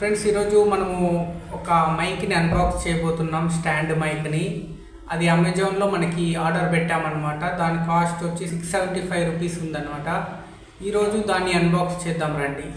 Friends ఈరోజు మనము ఒక మైక్ని అన్బాక్స్ చేయబోతున్నాం. స్టాండ్ మైక్ని. అది అమెజాన్లో మనకి ఆర్డర్ పెట్టామన్నమాట. దాని కాస్ట్ వచ్చి 675 రూపీస్ ఉందన్నమాట. ఈరోజు దాన్ని అన్బాక్స్ చేద్దాం రండి.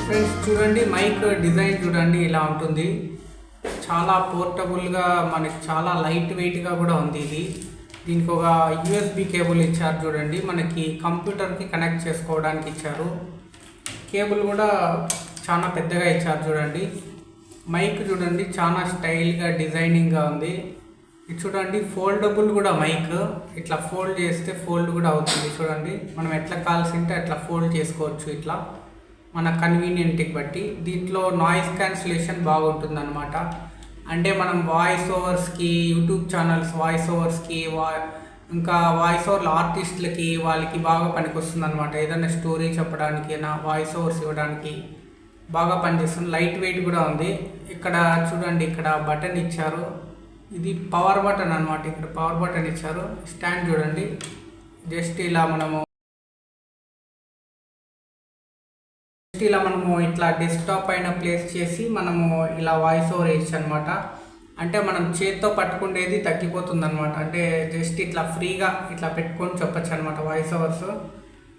ఫ్రెండ్స్ చూడండి, మైక్ డిజైన్ చూడండి ఇలా ఉంటుంది. చాలా పోర్టబుల్గా, మనకి చాలా లైట్ వెయిట్గా కూడా ఉంది. దీనికి ఒక USB కేబుల్ ఇచ్చారు చూడండి. మనకి కంప్యూటర్కి కనెక్ట్ చేసుకోవడానికి ఇచ్చారు. కేబుల్ కూడా చాలా పెద్దగా ఇచ్చారు చూడండి. మైక్ చూడండి చాలా స్టైల్గా డిజైనింగ్గా ఉంది. ఇది చూడండి ఫోల్డబుల్ కూడా మైక్. ఇట్లా ఫోల్డ్ చేస్తే ఫోల్డ్ కూడా అవుతుంది చూడండి. మనం ఎట్లా కావాల్సింటే అట్లా ఫోల్డ్ చేసుకోవచ్చు ఇట్లా మన కన్వీనియంట్కి బట్టి. దీంట్లో నాయిస్ క్యాన్సిలేషన్ బాగుంటుంది అనమాట. అంటే మనం వాయిస్ ఓవర్స్కి, యూట్యూబ్ ఛానల్స్ వాయిస్ ఓవర్స్కి, ఇంకా వాయిస్ ఓవర్ల ఆర్టిస్టులకి వాళ్ళకి బాగా పనికొస్తుంది అనమాట. ఏదైనా స్టోరీ చెప్పడానికి, వాయిస్ ఓవర్స్ ఇవ్వడానికి బాగా పనిచేస్తుంది. లైట్ వెయిట్ కూడా ఉంది. ఇక్కడ చూడండి, ఇక్కడ బటన్ ఇచ్చారు. ఇది పవర్ బటన్ అనమాట. ఇక్కడ పవర్ బటన్ ఇచ్చారు. స్టాండ్ చూడండి, జస్ట్ ఇలా మనము ఇట్లా డెస్క్టాప్ పైన ప్లేస్ చేసి మనము ఇలా వాయిస్ ఓవర్ వేయచ్చు అనమాట. అంటే మనం చేత్తో పట్టుకునేది తగ్గిపోతుంది అనమాట. అంటే జస్ట్ ఇట్లా ఫ్రీగా ఇట్లా పెట్టుకొని చెప్పచ్చు అనమాట వాయిస్ ఓవర్స్.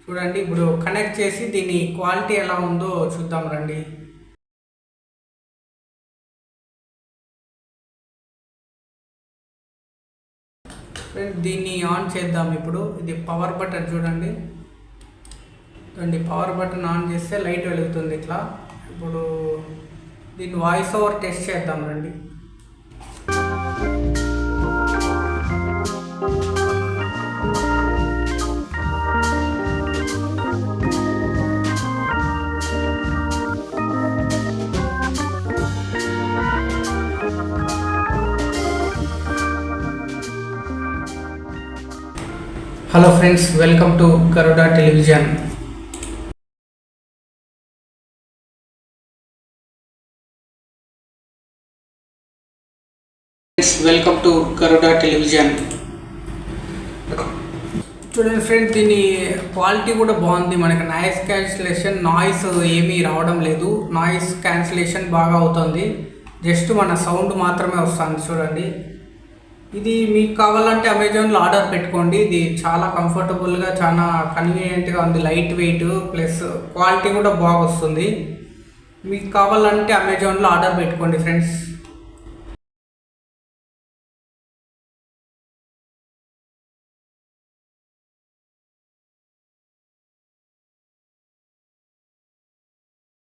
చూడండి, ఇప్పుడు కనెక్ట్ చేసి దీని క్వాలిటీ ఎలా ఉందో చూద్దాం రండి. దీన్ని ఆన్ చేద్దాం ఇప్పుడు. ఇది పవర్ బటన్ చూడండి. పవర్ బటన్ ఆన్ చేస్తే లైట్ వెలుగుతుంది ఇట్లా. ఇప్పుడు దీన్ని వాయిస్ ఓవర్ టెస్ట్ చేద్దాం రండి. Hello friends, welcome to Garuda television. Welcome to Garuda television. చూడండి ఫ్రెండ్స్, దీని క్వాలిటీ కూడా బాగుంది. మనకి నాయిస్ క్యాన్సిలేషన్, నాయిస్ ఏమీ రావడం లేదు. నాయిస్ క్యాన్సిలేషన్ బాగా అవుతుంది. జస్ట్ మన సౌండ్ మాత్రమే వస్తుంది చూడండి. ఇది మీకు కావాలంటే అమెజాన్లో ఆర్డర్ పెట్టుకోండి. ఇది చాలా కంఫర్టబుల్గా, చాలా కన్వీనియంట్గా ఉంది. లైట్ వెయిట్ ప్లస్ క్వాలిటీ కూడా బాగా వస్తుంది. మీకు కావాలంటే అమెజాన్లో ఆర్డర్ పెట్టుకోండి ఫ్రెండ్స్.